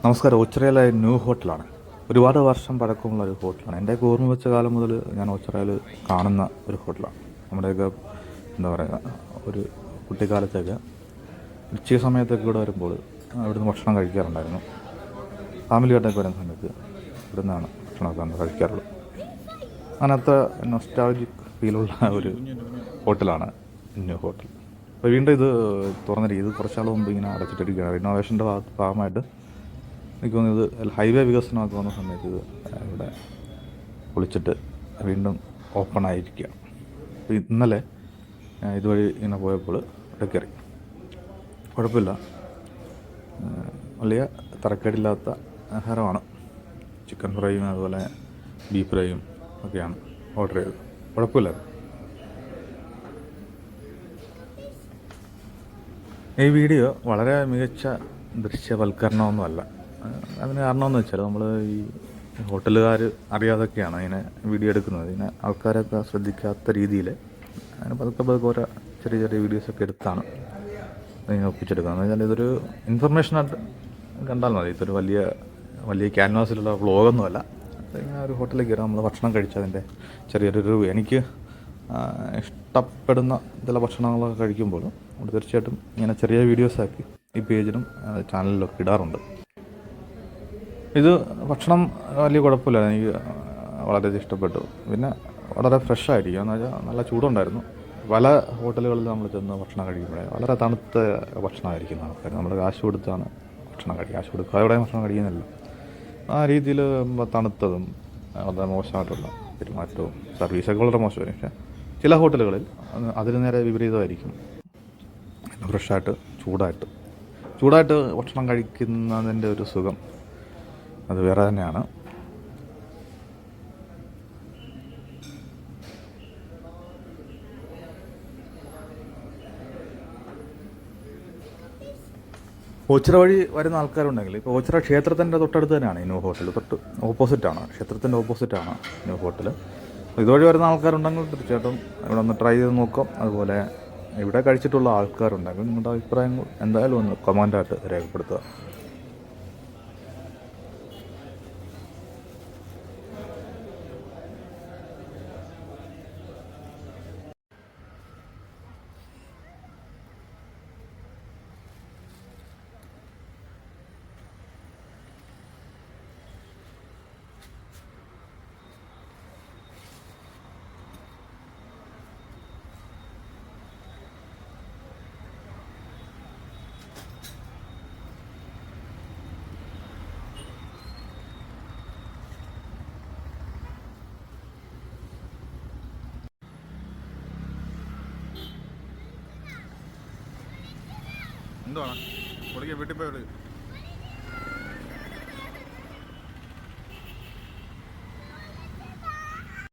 നമസ്കാരം. ഓച്ചിറയിലെ ന്യൂ ഹോട്ടലാണ്. ഒരുപാട് വർഷം പഴക്കമുള്ള ഒരു ഹോട്ടലാണ്. എൻ്റെയൊക്കെ ഓർമ്മ വെച്ച കാലം മുതൽ ഞാൻ ഓച്ചിറയിൽ കാണുന്ന ഒരു ഹോട്ടലാണ്. നമ്മുടെയൊക്കെ എന്താ പറയുക, ഒരു കുട്ടിക്കാലത്തൊക്കെ ഉച്ച സമയത്തൊക്കെ ഇവിടെ വരുമ്പോൾ ഇവിടുന്ന് ഭക്ഷണം കഴിക്കാറുണ്ടായിരുന്നു. ഫാമിലിയായിട്ടൊക്കെ വരുന്ന സമയത്ത് ഇവിടെ നിന്നാണ് ഭക്ഷണമൊക്കെ കഴിക്കാറുള്ളത്. അങ്ങനത്തെ നൊസ്റ്റാൾജിക് ഫീലുള്ള ഒരു ഹോട്ടലാണ് ന്യൂ ഹോട്ടൽ. അപ്പോൾ വീണ്ടും ഇത് തുറന്നിരിക്കും. ഇത് കുറച്ചാൾ മുമ്പ് ഇങ്ങനെ അടച്ചിട്ടിരിക്കുകയാണ്. റിനോവേഷൻ്റെ ഭാഗമായിട്ട് എനിക്ക് തോന്നുന്നത് ഹൈവേ വികസനമൊക്കെ വന്ന സമയത്ത് ഇത് ഇവിടെ പൊളിച്ചിട്ട് വീണ്ടും ഓപ്പൺ ആയിരിക്കുക. അപ്പോൾ ഇന്നലെ ഇതുവഴി ഇങ്ങനെ പോയപ്പോൾ ഇവിടെ കയറി. കുഴപ്പമില്ല, വലിയ തരക്കേടില്ലാത്ത ആഹാരമാണ്. ചിക്കൻ ഫ്രൈയും അതുപോലെ ബീഫ് ഫ്രൈയും ഒക്കെയാണ് ഓർഡർ ചെയ്തത്. കുഴപ്പമില്ല. ഈ വീഡിയോ വളരെ മികച്ച ദൃശ്യവൽക്കരണമൊന്നുമല്ല. അതിന് കാരണമെന്ന് വെച്ചാൽ നമ്മൾ ഈ ഹോട്ടലുകാർ അറിയാതൊക്കെയാണ് അതിനെ വീഡിയോ എടുക്കുന്നത്. ഇതിനെ ആൾക്കാരൊക്കെ ശ്രദ്ധിക്കാത്ത രീതിയിൽ അതിന് പതുക്കെ ഓരോ ചെറിയ ചെറിയ വീഡിയോസൊക്കെ എടുത്താണ് അതിനെ ഒപ്പിച്ചെടുക്കുന്നത്. എന്ന് വെച്ചാൽ ഇതൊരു ഇൻഫർമേഷനായിട്ട് കണ്ടാൽ മതി. ഇതൊരു വലിയ ക്യാൻവാസിലുള്ള വ്ളോഗൊന്നുമല്ല. ഇങ്ങനെ ഒരു ഹോട്ടലിൽ കയറി നമ്മൾ ഭക്ഷണം കഴിച്ചതിൻ്റെ ചെറിയൊരു റിവ്യൂ. എനിക്ക് ഇഷ്ടപ്പെടുന്ന ചില ഭക്ഷണങ്ങളൊക്കെ കഴിക്കുമ്പോൾ നമ്മൾ തീർച്ചയായിട്ടും ഇങ്ങനെ ചെറിയ വീഡിയോസാക്കി ഈ പേജിലും ചാനലിലൊക്കെ ഇടാറുണ്ട്. ഇത് ഭക്ഷണം വലിയ കുഴപ്പമില്ല, എനിക്ക് വളരെ ഇഷ്ടപ്പെട്ടു. പിന്നെ വളരെ ഫ്രഷായിരിക്കും. എന്ന് വെച്ചാൽ നല്ല ചൂടുണ്ടായിരുന്നു. പല ഹോട്ടലുകളിൽ നമ്മൾ ചെന്ന് ഭക്ഷണം കഴിക്കുമ്പോഴേ വളരെ തണുത്ത ഭക്ഷണമായിരിക്കും ആൾക്കാർ. നമ്മൾ കാശ് കൊടുത്താണ് ഭക്ഷണം കഴിക്കുക. കാശ് കൊടുക്കുക എവിടെയും ഭക്ഷണം കഴിക്കുന്നില്ല. ആ രീതിയിൽ തണുത്തതും വളരെ മോശമായിട്ടുള്ള പെരുമാറ്റവും സർവീസൊക്കെ വളരെ മോശമായിരിക്കും. പക്ഷേ ചില ഹോട്ടലുകളിൽ അതിന് നേരെ വിപരീതമായിരിക്കും. ഫ്രഷായിട്ട് ചൂടായിട്ട് ഭക്ഷണം കഴിക്കുന്നതിൻ്റെ ഒരു സുഖം അത് വേറെ തന്നെയാണ്. ഓച്ചിറ വഴി വരുന്ന ആൾക്കാരുണ്ടെങ്കിൽ ഇപ്പോൾ ഓച്ചിറ ക്ഷേത്രത്തിൻ്റെ തൊട്ടടുത്ത് തന്നെയാണ് ഈ ന്യൂ ഹോട്ടൽ. ഓപ്പോസിറ്റാണ്, ക്ഷേത്രത്തിൻ്റെ ഓപ്പോസിറ്റാണ് ന്യൂ ഹോട്ടൽ. ഇതുവഴി വരുന്ന ആൾക്കാരുണ്ടെങ്കിൽ തീർച്ചയായിട്ടും ഇവിടെ ഒന്ന് ട്രൈ ചെയ്ത് നോക്കാം. അതുപോലെ ഇവിടെ കഴിച്ചിട്ടുള്ള ആൾക്കാരുണ്ടെങ്കിൽ നിങ്ങളുടെ അഭിപ്രായങ്ങൾ എന്തായാലും ഒന്ന് കമൻ്റായിട്ട് രേഖപ്പെടുത്തുക. എന്തുവാണ് പൊളിക്ക് വീട്ടിൽ പോയി